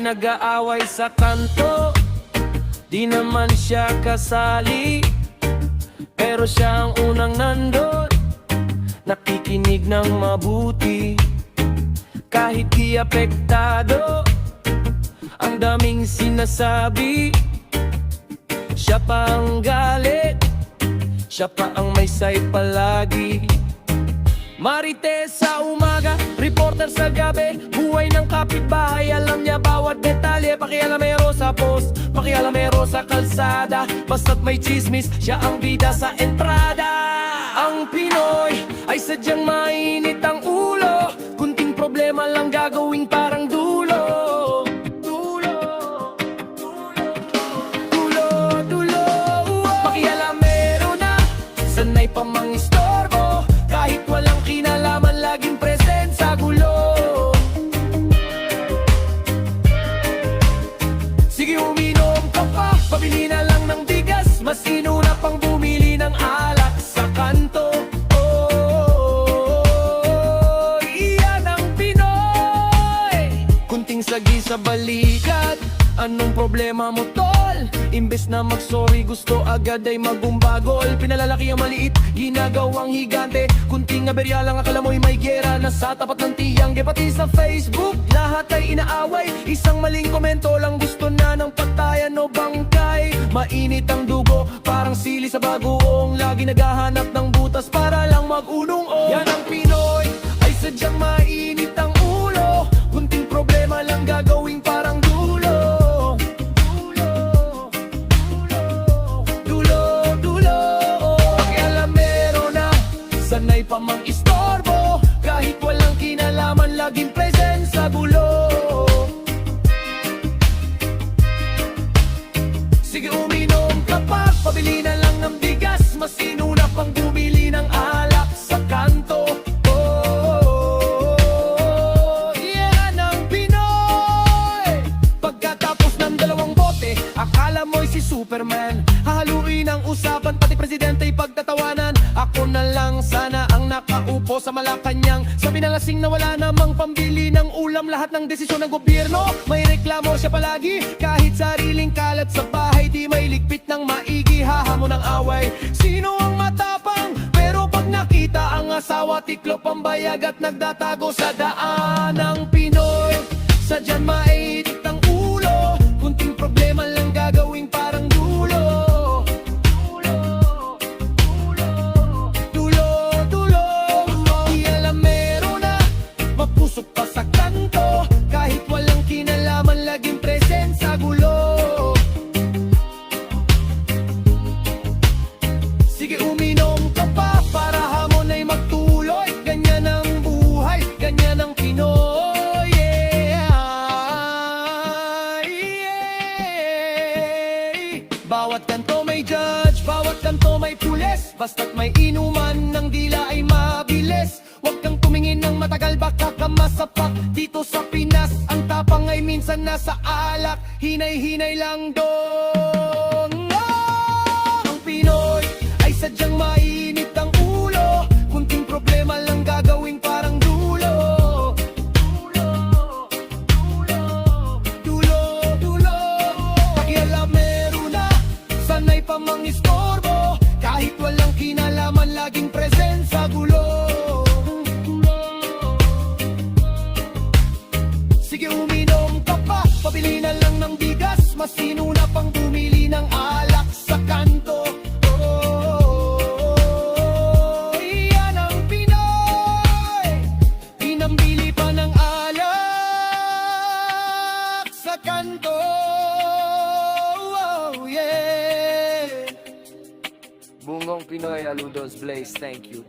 ay nag-aaway sa kanto. Di naman siya kasali, pero siya ang unang nandun, nakikinig ng mabuti. Kahit di apektado ang daming sinasabi, siya pa ang galit, siya pa ang may say palagi. Marites sa umaga, reporter sa gabi, buhay ng kapitbahay, alam niya bawat detalye. Pakialamero sa post, pakialamero sa kalsada, basta't may chismis, siya ang bida sa entrada. Ang Pinoy ay sadyang mainit ang ulo, kunting problema lang gagawing parang dulo. Pakialamero na, sanay pa mang istorbo, kahit walang kinalaman, laging present sa gulo. Sige, uminom ka pa, pabili na lang ng bigas, mas inuna pang bumili ng alak sa kanto. Oh, iyan ang Pinoy, kunting sagi sa balikat. Anong problema mo, tol? Imbes na mag-sorry, gusto agad ay magumbagol. Pinalalaki ang maliit, ginagawang higante. Kunting aberya lang, akala mo'y may gera. Nasa tapat ng tiyang, pati sa Facebook lahat ay inaaway. Isang maling komento lang, gusto na ng patayan o bangkay. Mainit ang dugo, parang sili sa bagoong, lagi naghahanap ng butas para lang mag-unong-ong. Yan ang Pinoy, ay sadyang mainit ang ulo, kunting problema lang gagawing parang dulo. Sanay pa mang istorbo, kahit walang kinalaman, laging present sa gulo. Sige, uminom ka pa, pabili na lang ng bigas, mas inuna pang bumili ng alak sa kanto. Oh, yan ang Pinoy. Pagkatapos ng 2 bote, akala mo'y si Superman, hahaluin ang usapan, pati presidente pagtatawanan. Ako na lang sana ang nakaupo sa Malacanang, sabi na lasing na wala namang pambili ng ulam. Lahat ng desisyon ng gobyerno, may reklamo siya palagi. Kahit sariling kalat sa bahay, di may ligpit ng maigi. Hahamon ng away, sino ang matapang? Pero pag nakita ang asawa, tiklop ang bayag at nagdatago sa daan. Ang Pinoy, sadyang mainit ang ulo, kunting problema lang gagawing parang dulo. Pusok pa sa kanto, kahit walang kinalaman, laging present sa gulo. Sige, uminom ka pa, para hamon ay magtuloy. Ganyan ang buhay, ganyan ang Pinoy. Yeah. Yeah. Bawat kanto may judge, bawat kanto may pulis, basta't may inuman ng dila ay mabilis. Huwag kang tumingin ng matagal, baka ka masapak. Dito sa Pinas, ang tapang ay minsan nasa alak. Hinay-hinay lang doon. Oh! Ang Pinoy ay sadyang mainit ang ulo, kunting problema lang gagawing parang dulo. Dulo. Pakialamero na, sanay pa mang istorbo, kahit walang kinalaman, laging present sa gulo. Sige, uminom ka pa, pabili na lang ng bigas, mas inuna pang bumili ng alak sa kanto. Oh, iyan ang Pinoy, pinambili pa ng alak sa kanto. Oh, yeah. Bungong Pinoy, Aludos Blaze, thank you.